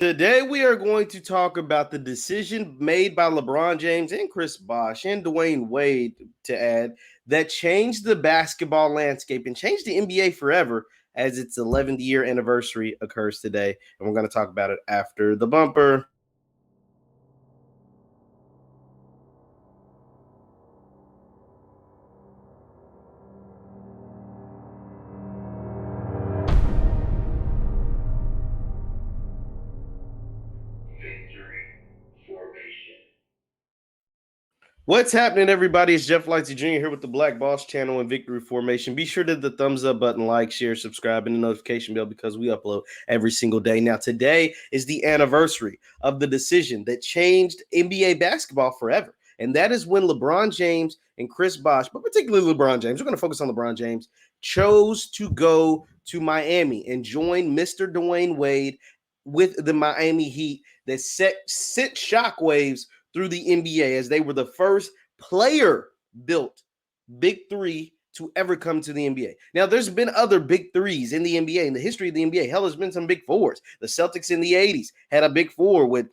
Today, we are going to talk about the decision made by LeBron James and Chris Bosh and Dwayne Wade, to add, that changed the basketball landscape and changed the NBA forever as its 11th year anniversary occurs today. And we're going to talk about it after the bumper. What's happening, everybody? It's Jeff Lightsy Jr. here with the Black Boss channel and Victory Formation. Be sure to hit the thumbs up button, like, share, subscribe, and the notification bell because we upload every single day. Now, today is the anniversary of the decision that changed NBA basketball forever. And that is when LeBron James and Chris Bosh, but particularly LeBron James, we're going to focus on LeBron James, chose to go to Miami and join Mr. Dwayne Wade with the Miami Heat that sent shockwaves through the NBA as they were the first player-built big three to ever come to the NBA. Now, there's been other big threes in the NBA, in the history of the NBA. Hell, there's been some big fours. The Celtics in the 80s had a big four with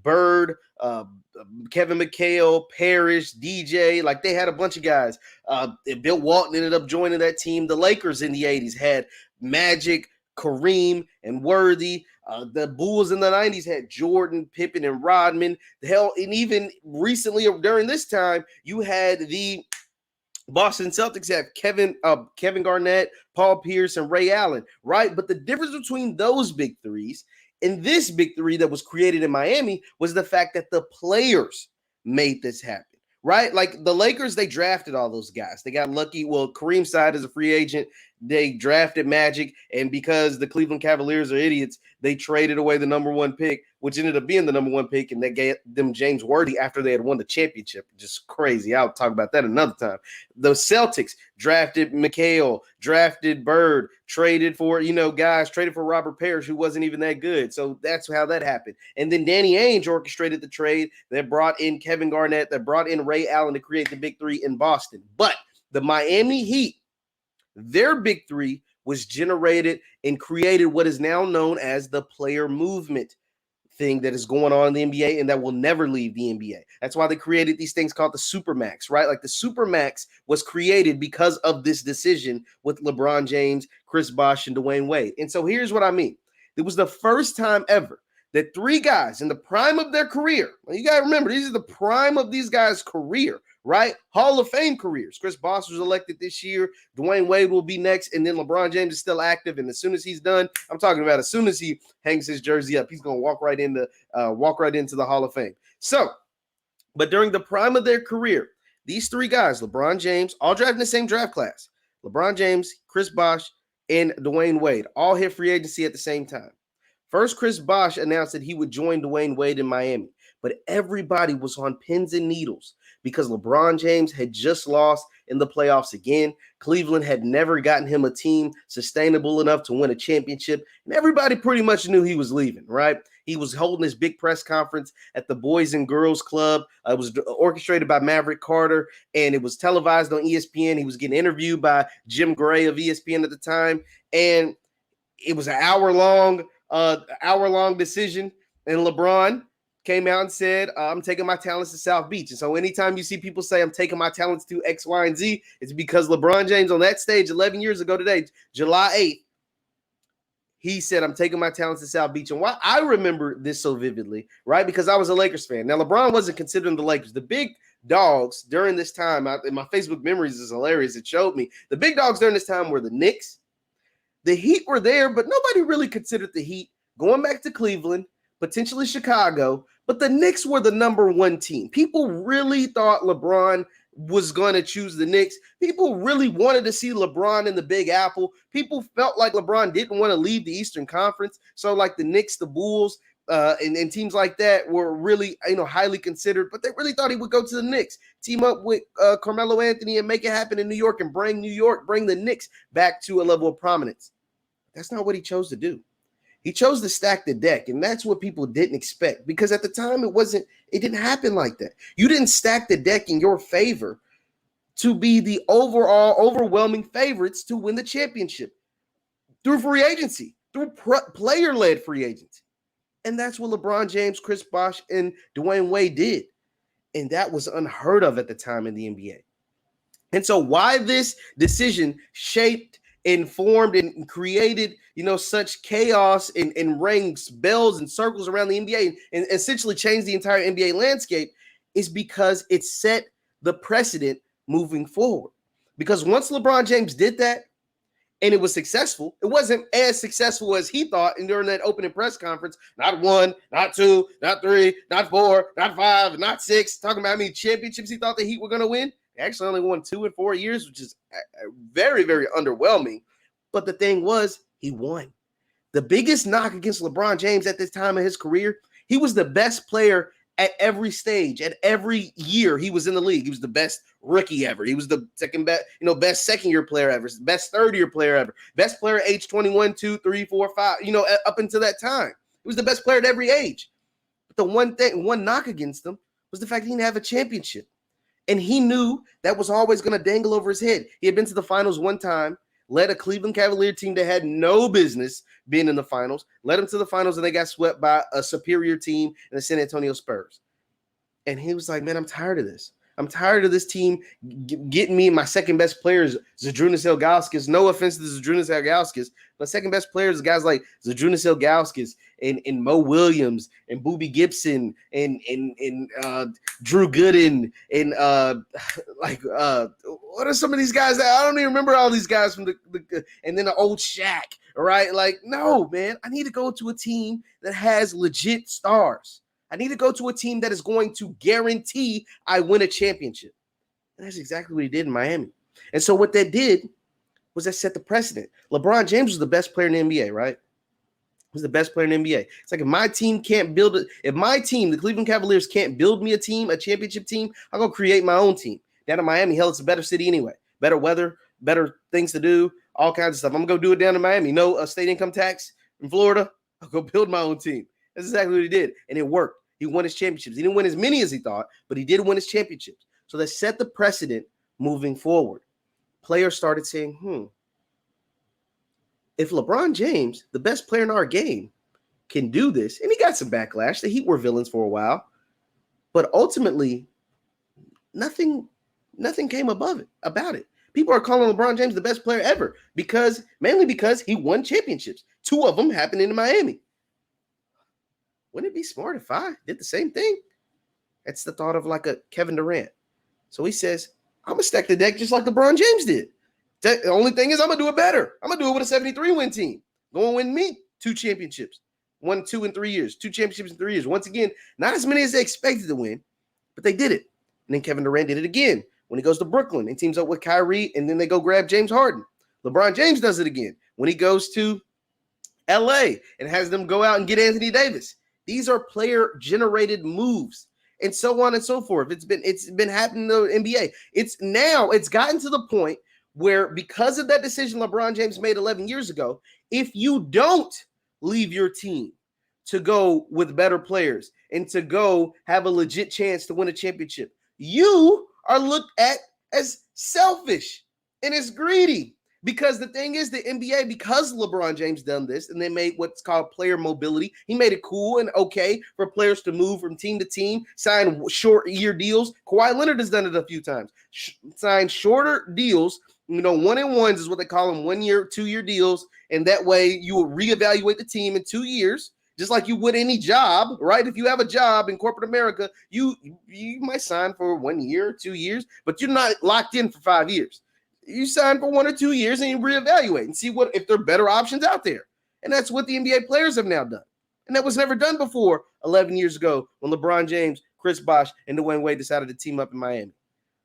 Bird, Kevin McHale, Parrish, DJ. Like, they had a bunch of guys. Bill Walton ended up joining that team. The Lakers in the 80s had Magic, Kareem, and Worthy. The Bulls in the 90s had Jordan, Pippen, and Rodman. Hell, and even recently during this time, you had the Boston Celtics have Kevin Garnett, Paul Pierce, and Ray Allen, right? But the difference between those big threes and this big three that was created in Miami was the fact that the players made this happen. Right? Like the Lakers, they drafted all those guys. They got lucky. Well, Kareem Side is a free agent. They drafted Magic. And because the Cleveland Cavaliers are idiots, they traded away the number one pick, which ended up being the number one pick. And they gave them James Worthy after they had won the championship. Just crazy. I'll talk about that another time. The Celtics drafted McHale, drafted Bird, traded for, guys, traded for Robert Parrish, who wasn't even that good. So that's how that happened. And then Danny Ainge orchestrated the trade that brought in Kevin Garnett, that brought in Ray Allen to create the big three in Boston. But the Miami Heat, their big three was generated and created what is now known as the player movement thing that is going on in the NBA and that will never leave the NBA. That's why they created these things called the Supermax, right? Like the Supermax was created because of this decision with LeBron James, Chris Bosh, and Dwayne Wade. And so here's what I mean. It was the first time ever that three guys in the prime of their career, you got to remember, these are the prime of these guys' career, right? Hall of Fame careers. Chris Bosh was elected this year. Dwayne Wade will be next. And then LeBron James is still active. And as soon as he's done, I'm talking about as soon as he hangs his jersey up, he's going to walk right into the Hall of Fame. So, but during the prime of their career, these three guys, LeBron James, all drafted in the same draft class. LeBron James, Chris Bosh, and Dwayne Wade all hit free agency at the same time. First, Chris Bosh announced that he would join Dwayne Wade in Miami, but everybody was on pins and needles because LeBron James had just lost in the playoffs again. Cleveland had never gotten him a team sustainable enough to win a championship, and everybody pretty much knew he was leaving, right? He was holding his big press conference at the Boys and Girls Club. It was orchestrated by Maverick Carter, and it was televised on ESPN. He was getting interviewed by Jim Gray of ESPN at the time, and it was an hour-long decision, and LeBron came out and said, I'm taking my talents to South Beach. And so anytime you see people say I'm taking my talents to X, Y, and Z, it's because LeBron James on that stage 11 years ago today, July 8th, he said, I'm taking my talents to South Beach. And why I remember this so vividly, right? Because I was a Lakers fan. Now, LeBron wasn't considering the Lakers. The big dogs during this time, in my Facebook memories is hilarious. It showed me the big dogs during this time were the Knicks. The Heat were there, but nobody really considered the Heat going back to Cleveland, potentially Chicago, but the Knicks were the number one team. People really thought LeBron was going to choose the Knicks. People really wanted to see LeBron in the Big Apple. People felt like LeBron didn't want to leave the Eastern Conference. So like the Knicks, the Bulls, and teams like that were really, highly considered, but they really thought he would go to the Knicks, team up with Carmelo Anthony and make it happen in New York and bring the Knicks back to a level of prominence. That's not what he chose to do. He chose to stack the deck, and that's what people didn't expect because at the time it didn't happen like that. You didn't stack the deck in your favor to be the overall overwhelming favorites to win the championship through free agency, through player-led free agency. And that's what LeBron James, Chris Bosh, and Dwayne Wade did. And that was unheard of at the time in the NBA. And so why this decision shaped and formed and created, such chaos and rings, bells, and circles around the NBA and essentially changed the entire NBA landscape is because it set the precedent moving forward. Because once LeBron James did that, and it was successful. It wasn't as successful as he thought. And during that opening press conference, not 1, not 2, not 3, not 4, not 5, not 6, talking about how many championships he thought the Heat were going to win. They actually only won 2 in 4 years, which is very, very underwhelming. But the thing was, he won. The biggest knock against LeBron James at this time of his career, he was the best player at every stage, at every year he was in the league. He was the best rookie ever. He was the second best, best second-year player ever, best third-year player ever, best player at age 21, 2, 3, 4, 5, up until that time. He was the best player at every age. But the one knock against him was the fact he didn't have a championship. And he knew that was always going to dangle over his head. He had been to the finals one time, led a Cleveland Cavalier team that had no business being in the finals, led them to the finals, and they got swept by a superior team in the San Antonio Spurs. And he was like, man, I'm tired of this. I'm tired of this team getting me my second best players, Zydrunas Ilgauskas. No offense to Zydrunas Ilgauskas, but second best players, guys like Zydrunas Ilgauskas and Mo Williams and Boobie Gibson and Drew Gooden and what are some of these guys that I don't even remember all these guys from the and then the old Shaq, right? Like, no, man, I need to go to a team that has legit stars. I need to go to a team that is going to guarantee I win a championship. And that's exactly what he did in Miami. And so what that did was that set the precedent. LeBron James was the best player in the NBA, right? He was the best player in the NBA. It's like if my team can't build it, if my team, the Cleveland Cavaliers, can't build me a team, a championship team, I'm going to create my own team. Down in Miami, hell, it's a better city anyway. Better weather, better things to do, all kinds of stuff. I'm going to go do it down in Miami. No state income tax in Florida. I'll go build my own team. That's exactly what he did. And it worked. He won his championships. He didn't win as many as he thought, but he did win his championships. So that set the precedent moving forward. Players started saying, if LeBron James, the best player in our game, can do this, and he got some backlash. The Heat were villains for a while, but ultimately, nothing came about it. People are calling LeBron James the best player ever mainly because he won championships. 2 of them happened in Miami. Wouldn't it be smart if I did the same thing? That's the thought of like a Kevin Durant. So he says, I'm going to stack the deck just like LeBron James did. The only thing is I'm going to do it better. I'm going to do it with a 73-win team. Going to win me 2 championships. 1, 2, and 3 years. 2 championships in 3 years. Once again, not as many as they expected to win, but they did it. And then Kevin Durant did it again when he goes to Brooklyn and teams up with Kyrie, and then they go grab James Harden. LeBron James does it again when he goes to LA and has them go out and get Anthony Davis. These are player-generated moves, and so on and so forth. It's been happening in the NBA. It's gotten to the point where because of that decision LeBron James made 11 years ago, if you don't leave your team to go with better players and to go have a legit chance to win a championship, you are looked at as selfish and as greedy. Because the thing is, the NBA, because LeBron James done this, and they made what's called player mobility, he made it cool and okay for players to move from team to team, sign short year deals. Kawhi Leonard has done it a few times. Sign shorter deals, 1-and-1s is what they call them, 1 year, 2 year deals, and that way you will reevaluate the team in 2 years, just like you would any job, right? If you have a job in corporate America, you might sign for 1 year, 2 years, but you're not locked in for 5 years. You sign for 1 or 2 years and you reevaluate and see if there are better options out there. And that's what the NBA players have now done. And that was never done before 11 years ago when LeBron James, Chris Bosh, and Dwayne Wade decided to team up in Miami.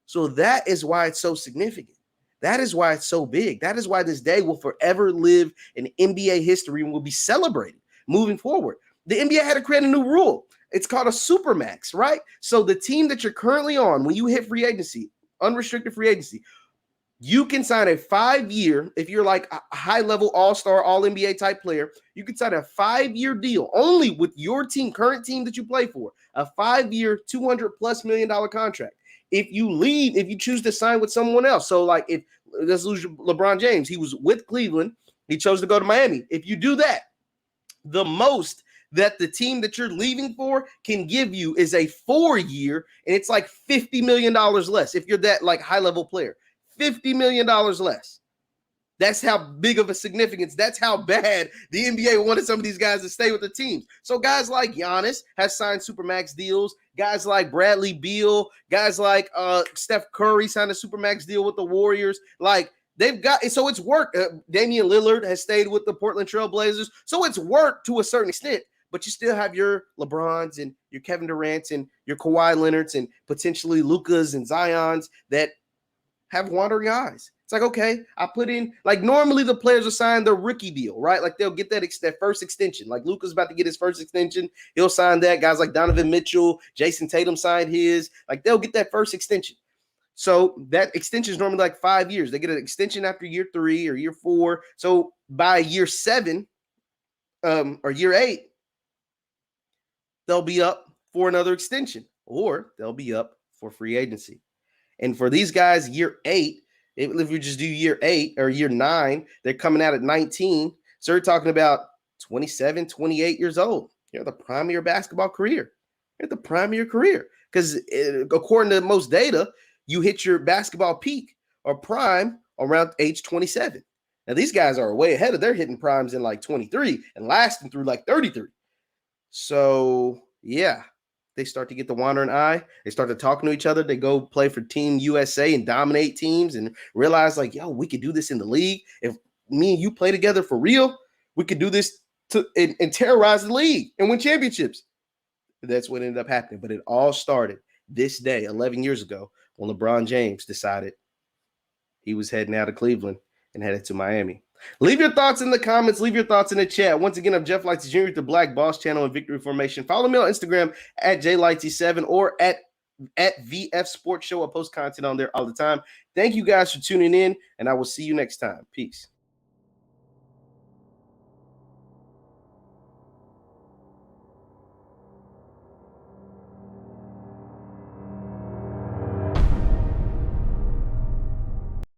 So that is why it's so significant. That is why it's so big. That is why this day will forever live in NBA history and will be celebrated moving forward. The NBA had to create a new rule. It's called a supermax, right? So the team that you're currently on, when you hit free agency, unrestricted free agency, you can sign a 5-year, if you're like a high-level all-star, all-NBA type player, you can sign a 5-year deal only with your team, current team that you play for, a 5-year, $200+ million contract. If you choose to sign with someone else, so like if let's lose LeBron James, he was with Cleveland, he chose to go to Miami. If you do that, the most that the team that you're leaving for can give you is a 4-year, and it's like $50 million less if you're that like high-level player. $50 million less. That's how big of a significance. That's how bad the NBA wanted some of these guys to stay with the teams. So guys like Giannis has signed Supermax deals. Guys like Bradley Beal, guys like Steph Curry signed a Supermax deal with the Warriors. Like they've got, so it's worked. Damian Lillard has stayed with the Portland Trail Blazers. So it's worked to a certain extent, but you still have your LeBrons and your Kevin Durant's and your Kawhi Leonard's and potentially Luka's and Zion's that have wandering eyes. It's like, okay, I put in, like normally the players will sign their rookie deal, right? Like they'll get that first extension. Like Luka's about to get his first extension. He'll sign that. Guys like Donovan Mitchell, Jason Tatum signed his. Like they'll get that first extension. So that extension is normally like 5 years. They get an extension after year 3 or year 4. So by year 7 or year 8, they'll be up for another extension or they'll be up for free agency. And for these guys, year 8, if you just do year 8 or year 9, they're coming out at 19. So you're talking about 27, 28 years old. You're the prime of your basketball career. You're at the prime of your career. Because according to most data, you hit your basketball peak or prime around age 27. Now, these guys are way ahead of their hitting primes in like 23 and lasting through like 33. So, yeah. They start to get the wandering eye. They start to talking to each other. They go play for Team USA and dominate teams and realize like, yo, we could do this in the league. If me and you play together for real, we could do this and terrorize the league and win championships. That's what ended up happening. But it all started this day, 11 years ago, when LeBron James decided he was heading out of Cleveland and headed to Miami. Leave your thoughts in the comments. Leave your thoughts in the chat. Once again, I'm Jeff Lightsy Jr. with the Black Boss Channel and Victory Formation. Follow me on Instagram at JLightsy7 or at VF Sports Show. I post content on there all the time. Thank you guys for tuning in, and I will see you next time. Peace.